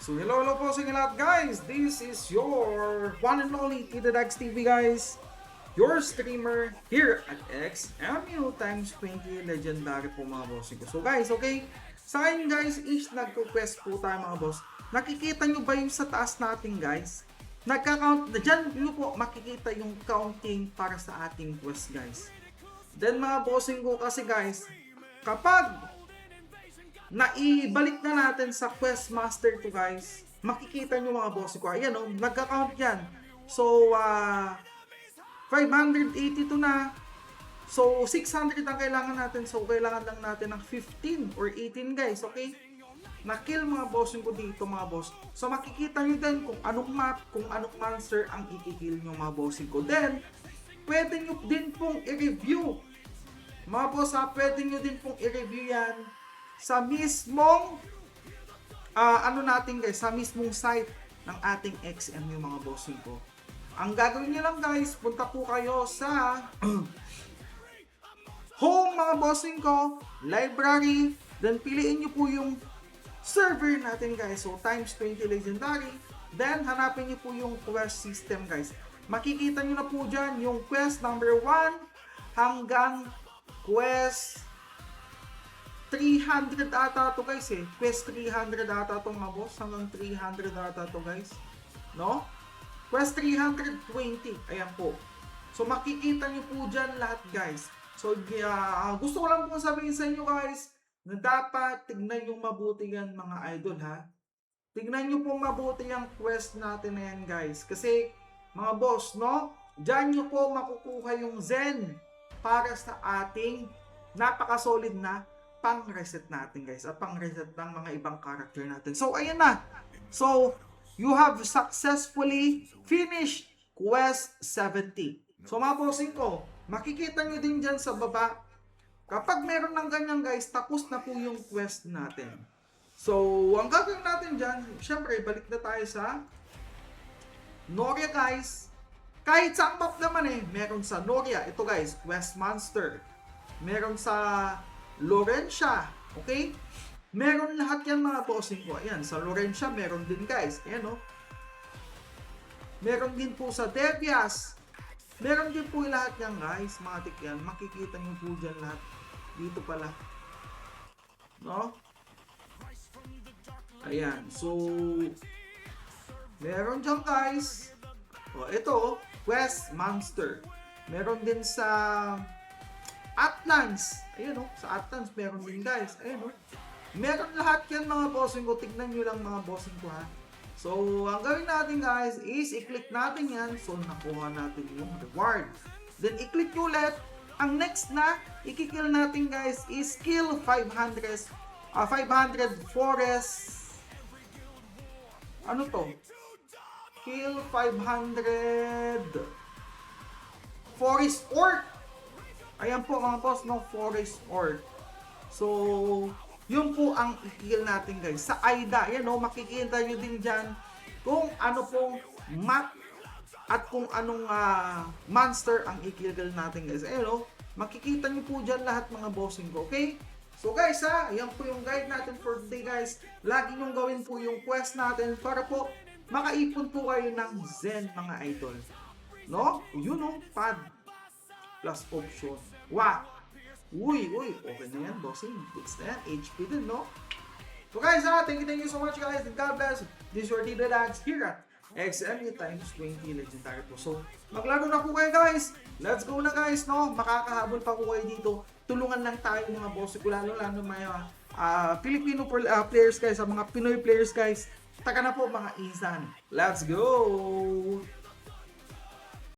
So hello po sa inyo lahat guys. This is your one and only Tidax TV guys. Your streamer here at XMU times 20 legendary po mga bossing ko. So guys, okay. Sa akin guys is nagko-quest po tayo mga boss. Nakikita nyo ba yung sa taas natin guys? Nagka-count, dyan nyo po makikita yung counting para sa ating quest guys. Then mga bossing ko kasi guys, kapag naibalik na natin sa Questmaster to guys, makikita nyo mga boss ko, ayan o, nagka-count yan. So, 582 na. So, 600 ang kailangan natin. So, kailangan lang natin ng 15 or 18 guys, okay? Na-kill mga bossing ko dito mga boss. So, makikita nyo din kung anong map, kung anong monster ang i-kill nyo mga bossing ko. Then, pwede nyo din pong i-review. Mga boss pwede nyo din pong i-review yan sa mismong natin guys, sa mismong site ng ating XMU mga bossing ko. Ang gagawin niyo lang guys, punta po kayo sa home mga bossing ko, library, then piliin niyo po yung server natin guys. So times 20 legendary, then hanapin niyo po yung quest system guys. Makikita niyo na po dyan yung quest number 1 hanggang quest 300 ata to guys eh. Quest 300 ata to mga boss. Hanggang 300 ata to guys. No? Quest 320. Ayan po. So makikita nyo po dyan lahat guys. So gusto ko lang po sabihin sa inyo guys na dapat tignan nyo mabuti yan mga idol ha. Tignan nyo po mabuti yung quest natin na yan guys. Kasi mga boss no, dyan nyo po makukuha yung Zen para sa ating napaka-solid na pang-reset natin guys at pang-reset ng mga ibang character natin. So ayan na. So you have successfully finished quest 70. So mga bossing ko, makikita nyo din dyan sa baba. Kapag meron ng ganyan guys, tapos na po yung quest natin. So ang gagawin natin dyan, syempre balik na tayo sa Noria guys. Kahit sa map naman eh, meron sa Noria. Ito guys, Quest Monster. Meron sa Laurentia, okay? Meron lahat yan mga bossing ko. Ayan, sa Laurentia meron din guys. Ayan o. Meron din po sa Devias. Meron din po lahat yan guys. Matik yan. Makikita nyo po dyan lahat. Dito pala. No? Ayan. So, meron dyan guys. O, ito. Quest Monster. Meron din sa Atlas. Ayun o, sa Atlas meron din guys. Ayun o. Meron lahat yan mga bossing ko. Tignan nyo lang mga bossing ko ha. So, ang gawin natin guys is i-click natin yan. So, nakuha natin yung reward. Then, i-click nyo ulit. Ang next na, i-kill natin guys is kill 500 forest. Ano to? Kill 500 forest orc. Ayan po mga boss, no, forest orc. So, yun po ang i-kill natin guys. Sa AIDA, yan no, makikita nyo din dyan kung ano pong map at kung anong monster ang i-kill natin guys. Ayan no, makikita nyo po dyan lahat mga bossing ko, okay? So guys yan po yung guide natin for today guys. Lagi nyong gawin po yung quest natin para po makaipon po kayo ng Zen mga idol. No? Yun no, pad plus option. Wow! Uy, okay na yan, bossing. It's na yan, HP din, no? So guys, thank you so much guys, and God bless. This is your Tito Dags here at XMU times 20 legendary po. So, maglaro na po kayo guys. Let's go na guys, no? Makakahabol pa po kayo dito. Tulungan lang tayo mga boss ko, lalo mga Filipino players guys, sa mga Pinoy players guys. Taka na po mga Isan. Let's go!